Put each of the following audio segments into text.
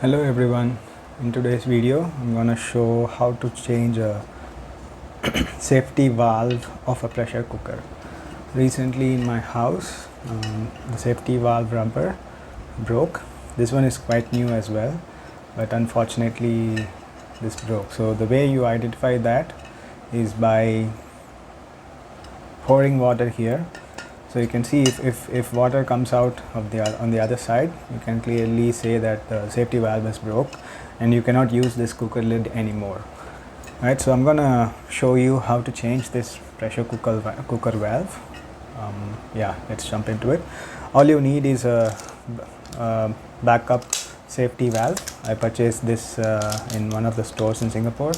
Hello everyone, in today's video I'm going to show how to change a safety valve of a pressure cooker. Recently in my house the safety valve rubber broke. This one is quite new as well, but unfortunately this broke. So the way you identify that is by pouring water here. So you can see if water comes out of on the other side, you can clearly say that the safety valve is broke and you cannot use this cooker lid anymore. Right, so I'm gonna show you how to change this pressure cooker valve. Yeah, let's jump into it. All you need is a backup safety valve. I purchased this in one of the stores in Singapore.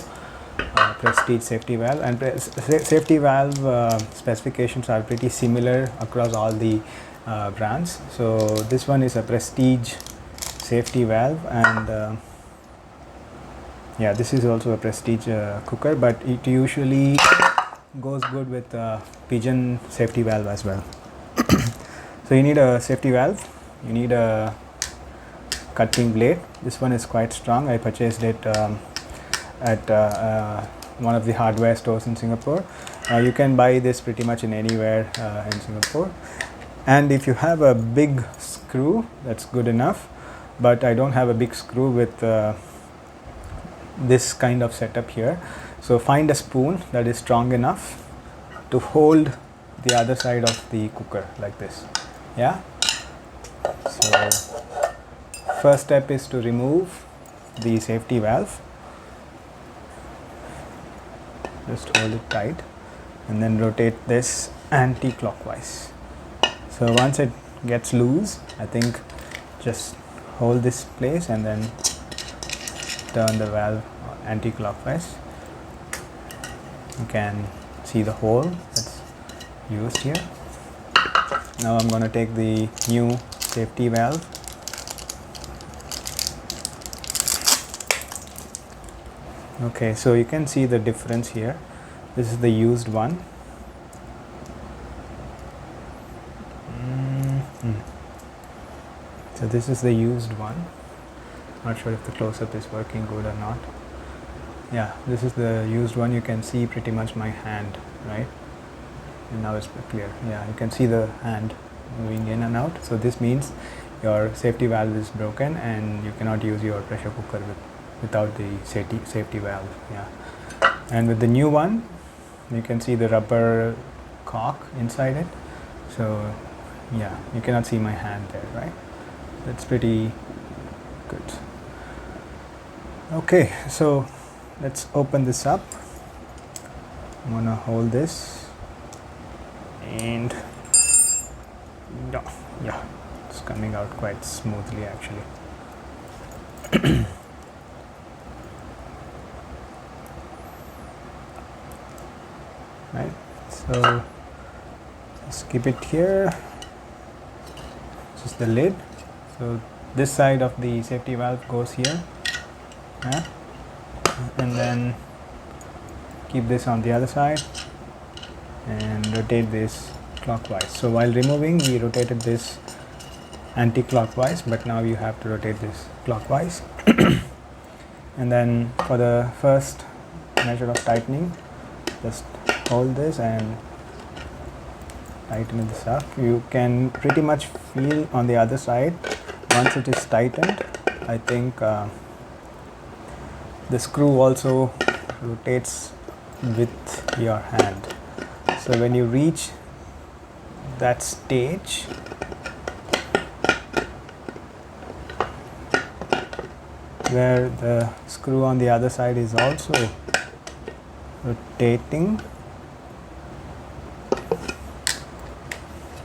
Prestige safety valve, and safety valve specifications are pretty similar across all the brands. So this one is a Prestige safety valve, and yeah, this is also a Prestige cooker, but it usually goes good with Pigeon safety valve as well. So you need a safety valve, you need a cutting blade. This one is quite strong. I purchased it at one of the hardware stores in Singapore. You can buy this pretty much in anywhere in Singapore. And if you have a big screw, that's good enough, but I don't have a big screw with this kind of setup here. So find a spoon that is strong enough to hold the other side of the cooker like this. Yeah. So first step is to remove the safety valve. Just hold it tight and then rotate this anti-clockwise. So once it gets loose, I think just hold this place and then turn the valve anti-clockwise. You can see the hole that's used here. Now I'm going to take the new safety valve. Okay, so you can see the difference here. This is the used one. So this is the used one. Not sure if the close-up is working good or not. Yeah, this is the used one. You can see pretty much my hand, right? And now it's clear. Yeah, you can see the hand moving in and out. So this means your safety valve is broken and you cannot use your pressure cooker without the safety valve. Yeah, and with the new one you can see the rubber caulk inside it. So yeah, you cannot see my hand there, right? That's pretty good. Okay, so let's open this up. I'm gonna hold this and yeah, it's coming out quite smoothly actually. Right, so just keep it here. This is the lid. So this side of the safety valve goes here, yeah? And then keep this on the other side and rotate this clockwise. So while removing, we rotated this anti-clockwise, but now you have to rotate this clockwise. And then for the first measure of tightening, just hold this and tighten this up. You can pretty much feel on the other side. Once it is tightened, I think the screw also rotates with your hand. So when you reach that stage, where the screw on the other side is also rotating,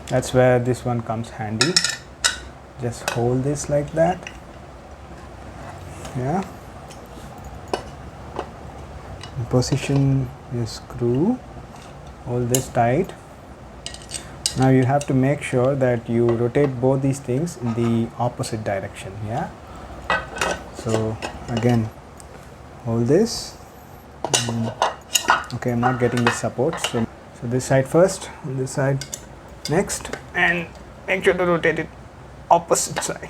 that's where this one comes handy. Just hold this like that. Yeah, position your screw, hold this tight. Now you have to make sure that you rotate both these things in the opposite direction. Yeah, so again hold this. Okay, I'm not getting the support, so this side first and this side next, and make sure to rotate it opposite side.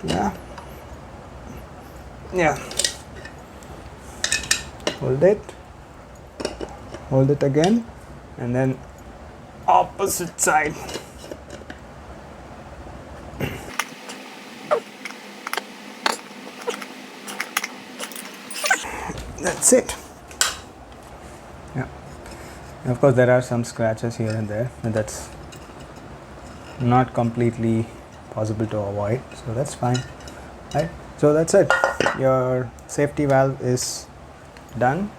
Yeah, Yeah, hold it again, and then opposite side. That's it. Yeah, and of course there are some scratches here and there, and that's not completely possible to avoid, so that's fine, right? So that's it. Your safety valve is done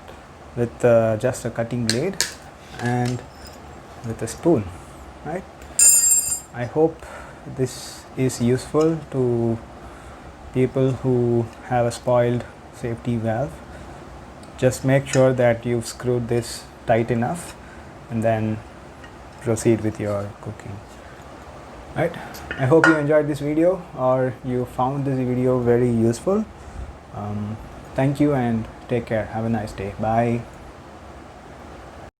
with just a cutting blade and with a spoon, right? I hope this is useful to people who have a spoiled safety valve. Just make sure that you've screwed this tight enough and then proceed with your cooking. Right, I hope you enjoyed this video or you found this video very useful. Thank you and take care. Have a nice day. Bye.